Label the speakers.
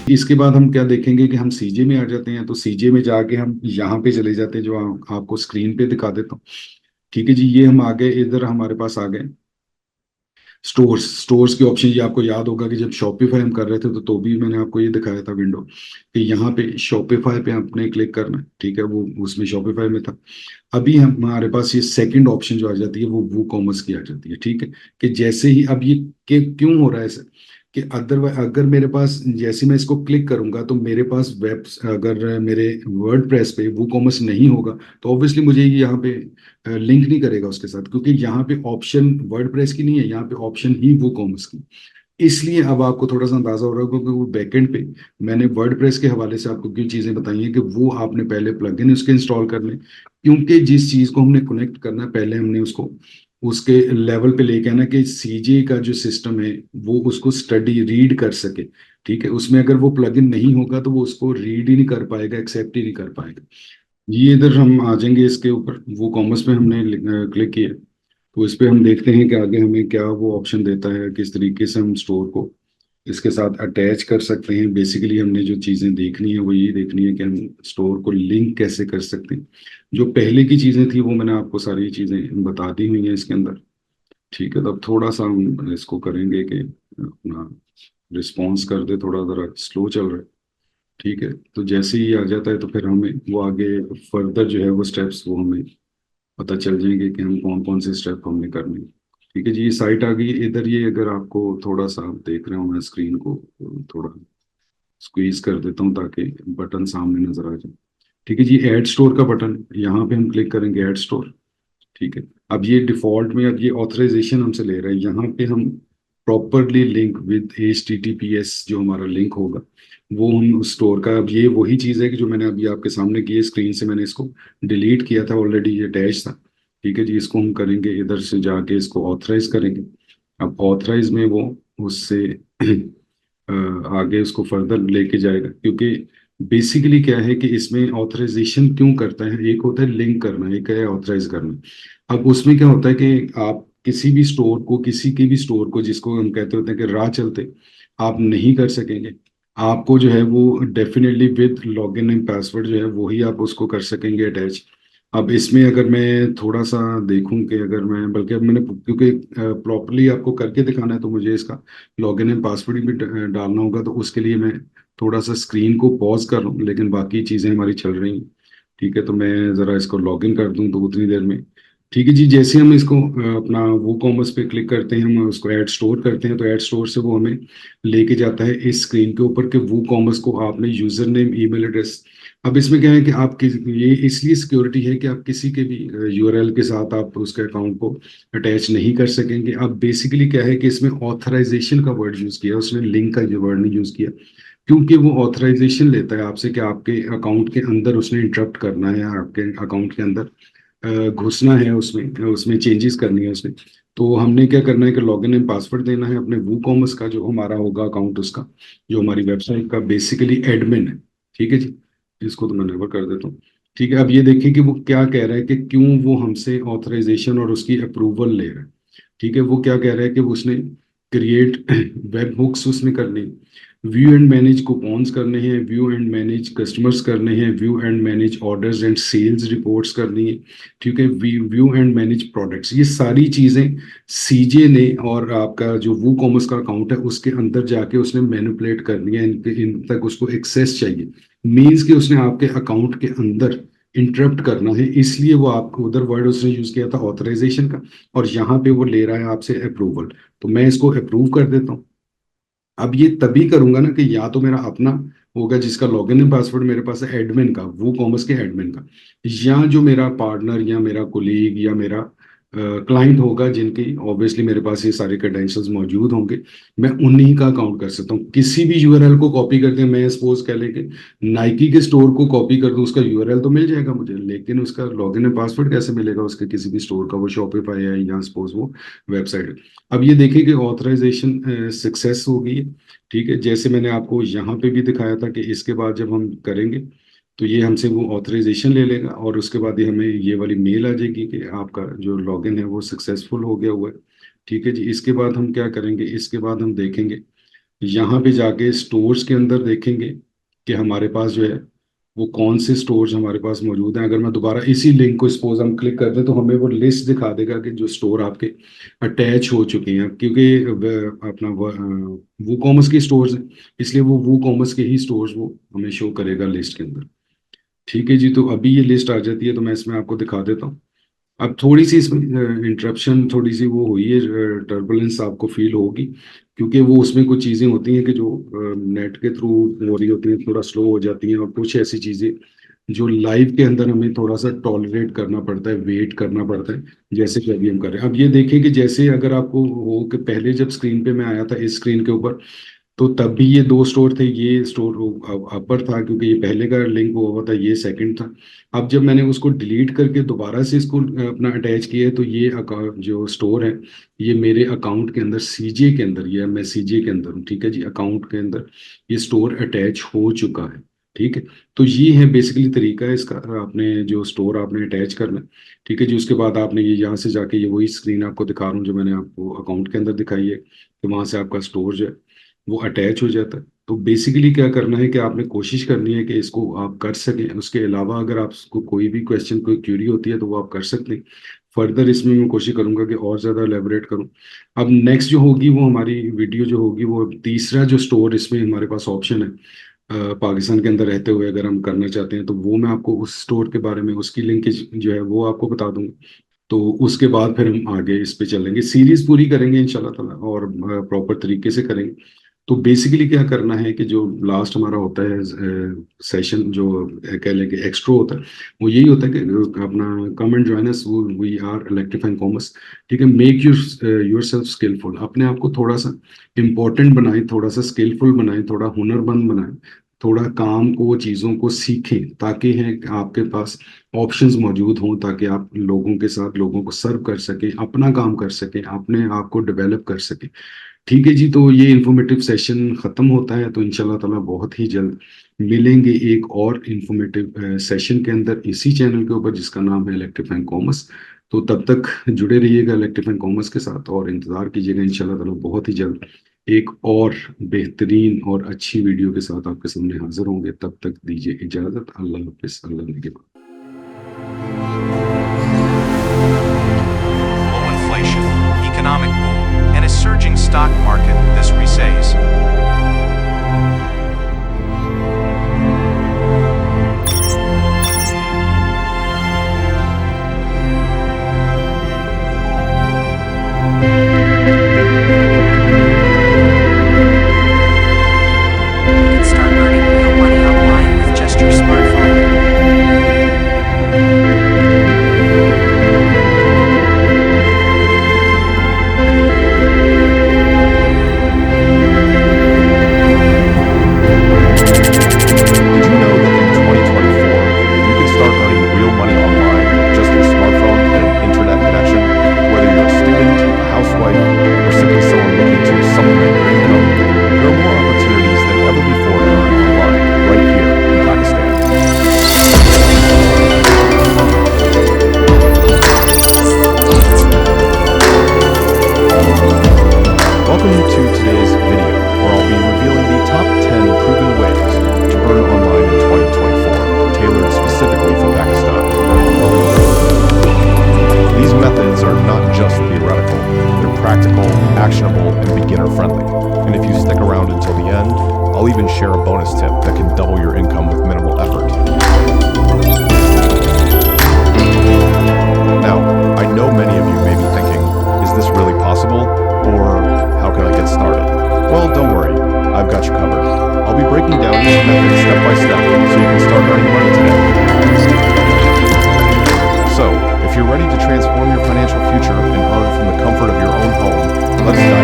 Speaker 1: इसके बाद हम क्या देखेंगे कि हम सीजे में आ जाते हैं, तो सीजे में जाके हम यहाँ पे चले जाते हैं, जो आपको स्क्रीन पे दिखा देता हूँ। ठीक है जी, ये हम आ गए, इधर हमारे पास आ गए स्टोर्स। स्टोर्स के ऑप्शन, ये आपको याद होगा कि जब शॉपिफाई हम कर रहे थे तो भी मैंने आपको ये दिखाया था विंडो कि यहाँ पे शॉपिफाई पे आपने क्लिक करना है। ठीक है, वो उसमें शॉपिफाई में था। अभी हमारे पास ये सेकंड ऑप्शन जो आ जाती है वो कॉमर्स की आ जाती है। ठीक है, कि जैसे ही अब ये कि क्यों हो रहा है ऐसा, कि अगर मेरे पास जैसे मैं इसको क्लिक करूंगा तो मेरे पास वेब, अगर मेरे वर्ड प्रेस पे वो कॉमर्स नहीं होगा तो ऑब्वियसली मुझे ये यहाँ पे लिंक नहीं करेगा उसके साथ, क्योंकि यहाँ पे ऑप्शन वर्ड प्रेस की नहीं है, यहाँ पे ऑप्शन ही वो कॉमर्स की। इसलिए अब आपको थोड़ा सा अंदाजा हो रहा होगा, क्योंकि वो बैकएंड पे मैंने वर्डप्रेस के हवाले से आपको क्यों चीजें बताई हैं कि वो आपने पहले प्लगइन उसके इंस्टॉल कर लें, क्योंकि जिस चीज को हमने कनेक्ट करना है पहले हमने उसको उसके लेवल पे लेके आना कि सीजे का जो सिस्टम है वो उसको स्टडी रीड कर सके। ठीक है, उसमें अगर वो प्लगइन नहीं होगा तो वो उसको रीड ही नहीं कर पाएगा, एक्सेप्ट ही नहीं कर पाएगा। ये इधर हम आ जाएंगे इसके ऊपर, वो कॉमर्स पे हमने क्लिक किया, तो इस पे हम देखते हैं कि आगे हमें क्या वो ऑप्शन देता है, किस तरीके से हम स्टोर को इसके साथ अटैच कर सकते हैं। बेसिकली हमने जो चीज़ें देखनी है वो ये देखनी है कि हम स्टोर को लिंक कैसे कर सकते हैं। जो पहले की चीज़ें थी वो मैंने आपको सारी चीज़ें बता दी हुई हैं इसके अंदर। ठीक है, तो अब थोड़ा सा हम इसको करेंगे कि अपना रिस्पॉन्स कर दे, थोड़ा ज़रा स्लो चल रहा है। ठीक है, तो जैसे ही आ जाता है तो फिर हमें वो आगे फर्दर जो है वो स्टेप्स वो हमें पता चल जाएंगे कि हम कौन कौन से स्टेप हमने करने हैं। ठीक है जी, ये साइट आ गई इधर। ये अगर आपको थोड़ा सा आप देख रहे हो, मैं स्क्रीन को थोड़ा स्क्वीज कर देता हूँ ताकि बटन सामने नजर आ जाए। ठीक है जी, ऐड स्टोर का बटन, यहाँ पे हम क्लिक करेंगे ऐड स्टोर। ठीक है, अब ये डिफॉल्ट में अब ये ऑथराइजेशन हमसे ले रहा है, यहाँ पे हम प्रॉपरली लिंक विद HTTPS जो हमारा लिंक होगा वो हम उस स्टोर का, अब ये वही चीज़ है कि जो मैंने अभी आपके सामने की है, स्क्रीन से मैंने इसको डिलीट किया था ऑलरेडी, ये डैश था। ठीक है जी, इसको हम करेंगे इधर से जाके इसको ऑथराइज करेंगे। अब ऑथराइज में वो उससे आगे उसको फर्दर लेके जाएगा, क्योंकि बेसिकली क्या है कि इसमें ऑथराइजेशन क्यों करता है, एक होता है लिंक करना, एक है ऑथराइज करना। अब उसमें क्या होता है कि आप किसी भी स्टोर को, किसी के भी स्टोर को जिसको हम कहते होते हैं कि राह चलते आप नहीं कर सकेंगे। आपको जो है वो definitely with login and password जो है वही आप उसको कर सकेंगे अटैच। अब इसमें अगर मैं थोड़ा सा देखूं कि अगर मैं, बल्कि अब मैंने क्योंकि प्रॉपरली आपको करके दिखाना है तो मुझे इसका लॉगिन एंड पासवर्ड भी डालना होगा, तो उसके लिए मैं थोड़ा सा स्क्रीन को पॉज कर लूँ, लेकिन बाकी चीज़ें हमारी चल रही हैं। ठीक है, तो मैं ज़रा इसको लॉगिन कर दूँ तो उतनी देर में। ठीक है जी, जैसे हम इसको अपना वो कॉमर्स पे क्लिक करते हैं, हम उसको ऐड स्टोर करते हैं, तो ऐड स्टोर से वो हमें लेके जाता है इस स्क्रीन के ऊपर कि वो कॉमर्स को आपने यूजर नेम ईमेल एड्रेस। अब इसमें क्या है कि आप ये इसलिए सिक्योरिटी है कि आप किसी के भी यूआरएल के साथ आप उसके अकाउंट को अटैच नहीं कर सकेंगे। अब बेसिकली क्या है कि इसमें ऑथराइजेशन का वर्ड यूज किया, उसने लिंक का ये वर्ड नहीं यूज किया, क्योंकि वो ऑथराइजेशन लेता है आपसे कि आपके अकाउंट के अंदर उसने इंटरप्ट करना है, आपके अकाउंट के अंदर घुसना है, उसमें उसमें चेंजेस करनी है उसमें। तो हमने क्या करना है कि लॉगिन एंड पासवर्ड देना है अपने वो कॉमर्स का, जो हमारा होगा अकाउंट उसका, जो हमारी वेबसाइट का बेसिकली एडमिन है। ठीक है जी, इसको तो मैं नेवर कर देता हूँ। ठीक है, अब ये देखिए कि वो क्या कह रहा है कि क्यों वो हमसे ऑथराइजेशन और उसकी अप्रूवल ले रहा है। ठीक है, वो क्या कह रहा है कि उसने क्रिएट वेब हुक्स उसने करनी, व्यू एंड मैनेज कूपन्स करने हैं, व्यू एंड मैनेज कस्टमर्स करने हैं, view and manage orders and sales reports करनी है। ठीक है, व्यू एंड मैनेज प्रोडक्ट्स, ये सारी चीज़ें सीजे ने और आपका जो वो कॉमर्स का अकाउंट है उसके अंदर जाके उसने मैनिपुलेट करनी है, इन तक उसको एक्सेस चाहिए। मीन्स कि उसने आपके अकाउंट के अंदर इंटरप्ट करना है, इसलिए वो आपको उधर वर्ड उसने यूज किया था ऑथराइजेशन का, और यहाँ पे वो ले रहा है आपसे अप्रूवल। तो मैं इसको अप्रूव कर देता हूँ। अब ये तभी करूंगा ना कि या तो मेरा अपना होगा जिसका लॉगिन एंड पासवर्ड मेरे पास है एडमिन का, वो कॉमर्स के एडमिन का, या जो मेरा पार्टनर या मेरा कोलीग या मेरा क्लाइंट होगा जिनकी ऑब्वियसली मेरे पास ये सारे क्रेडेंशियल्स मौजूद होंगे, मैं उन्हीं का अकाउंट कर सकता हूँ। किसी भी यूआरएल को कॉपी करके मैं सपोज कह लेके नाइकी के स्टोर को कॉपी कर दूं, उसका यूआरएल तो मिल जाएगा मुझे, लेकिन उसका लॉगिन एंड पासवर्ड कैसे मिलेगा उसके किसी भी स्टोर का, वो शॉपिफाई है या सपोज वो वेबसाइट है। अब ये देखिए कि ऑथराइजेशन सक्सेस हो गई है। ठीक है, जैसे मैंने आपको यहाँ पे भी दिखाया था कि इसके बाद जब हम करेंगे तो ये हमसे वो ऑथराइजेशन ले लेगा, और उसके बाद ये हमें ये वाली मेल आ जाएगी कि आपका जो लॉगिन है वो सक्सेसफुल हो गया हुआ है। ठीक है जी, इसके बाद हम क्या करेंगे, इसके बाद हम देखेंगे यहाँ पे जाके स्टोर्स के अंदर देखेंगे कि हमारे पास जो है वो कौन से स्टोर्स हमारे पास मौजूद हैं। अगर मैं दोबारा इसी लिंक को सपोज हम क्लिक कर दें तो हमें वो लिस्ट दिखा देगा कि जो स्टोर आपके अटैच हो चुके हैं, क्योंकि अपना वो कॉमर्स के स्टोर्स हैं, इसलिए वो कॉमर्स के ही स्टोर्स वो हमें शो करेगा लिस्ट के अंदर। ठीक है जी, तो अभी ये लिस्ट आ जाती है तो मैं इसमें आपको दिखा देता हूँ। अब थोड़ी सी इसमें इंटरप्शन, थोड़ी सी वो हुई है, टर्बुलेंस आपको फील होगी, क्योंकि वो उसमें कुछ चीज़ें होती हैं कि जो नेट के थ्रू हो रही होती हैं, थोड़ा स्लो हो जाती हैं, और कुछ ऐसी चीज़ें जो लाइव के अंदर हमें थोड़ा सा टॉलरेट करना पड़ता है, वेट करना पड़ता है, जैसे कि अभी हम कर रहे हैं। अब ये देखें कि जैसे अगर आपको हो कि पहले जब स्क्रीन पे मैं आया था इस स्क्रीन के ऊपर, तो तब भी ये दो स्टोर थे, ये स्टोर अपर था क्योंकि ये पहले का लिंक हुआ हुआ था, ये सेकंड था। अब जब मैंने उसको डिलीट करके दोबारा से इसको अपना अटैच किया है तो ये जो स्टोर है ये मेरे अकाउंट के अंदर सीजे के अंदर, ये मैं सीजे के अंदर हूँ। ठीक है जी, अकाउंट के अंदर ये स्टोर अटैच हो चुका है। ठीक है, तो ये है बेसिकली तरीका है इसका, आपने जो स्टोर आपने अटैच करना है। ठीक है जी, उसके बाद आपने ये यहाँ से जाके ये वही स्क्रीन आपको दिखा रहा हूँ जो मैंने आपको अकाउंट के अंदर दिखाई है, तो वहाँ से आपका स्टोर जो है वो अटैच हो जाता है। तो बेसिकली क्या करना है कि आपने कोशिश करनी है कि इसको आप कर सकें। उसके अलावा अगर आपको कोई भी क्वेश्चन, कोई क्यूरी होती है तो वो आप कर सकते हैं। फर्दर इसमें मैं कोशिश करूंगा कि और ज़्यादा एलेबोरेट करूं। अब नेक्स्ट जो होगी वो हमारी वीडियो जो होगी, वो तीसरा जो स्टोर इसमें हमारे पास ऑप्शन है, पाकिस्तान के अंदर रहते हुए अगर हम करना चाहते हैं, तो वो मैं आपको उस स्टोर के बारे में, उसकी लिंकेज जो है वो आपको बता दूंगा। तो उसके बाद फिर हम आगे इस पे चलेंगे, सीरीज पूरी करेंगे इंशाल्लाह ताला, और प्रॉपर तरीके से करेंगे। तो बेसिकली क्या करना है कि जो लास्ट हमारा होता है सेशन, जो कह लें कि एक्स्ट्रो होता है, वो यही होता है कि अपना come and join us, we are electrifying commerce. ठीक है, मेक योर सेल्फ स्किलफुल, अपने आप को थोड़ा सा इम्पोर्टेंट बनाएं, थोड़ा सा स्किलफुल बनाएं, थोड़ा हुनरमंद बनाएं, थोड़ा काम को, चीज़ों को सीखें, ताकि है कि आपके पास ऑप्शंस मौजूद हों, ताकि आप लोगों के साथ, लोगों को सर्व कर सकें, अपना काम कर सकें, अपने आप को डेवलप कर सकें। ठीक है जी, तो ये इंफॉर्मेटिव सेशन खत्म होता है, तो इंशाल्लाह ताला बहुत ही जल्द मिलेंगे एक और इंफॉर्मेटिव सेशन के अंदर इसी चैनल के ऊपर जिसका नाम है इलेक्ट्रीफाइंग कॉमर्स। तो तब तक जुड़े रहिएगा इलेक्ट्रीफाइंग कॉमर्स के साथ और इंतजार कीजिएगा, इंशाल्लाह ताला बहुत ही जल्द एक और बेहतरीन और अच्छी वीडियो के साथ आपके सामने हाजिर होंगे। तब तक दीजिए इजाजत, अल्लाह हाफिज, अल्लाह निगहबान।
Speaker 2: Low inflation, economic boom, and a surging stock market, this says. You can start earning real money online with just your smartphone.
Speaker 3: Welcome to today's video, where I'll be revealing the top 10 proven ways to earn online in 2024, tailored specifically for Pakistan. These methods are not just theoretical, they're practical, actionable, and beginner-friendly. And if you stick around until the end, I'll even share a bonus tip that can double your income with minimal effort. Now, I know many of you may be thinking, is this really possible? Or how can I get started? Well, don't worry, I've got you covered. I'll be breaking down each method step by step so you can start earning money today. So, if you're ready to transform your financial future and earn from the comfort of your own home, let's dive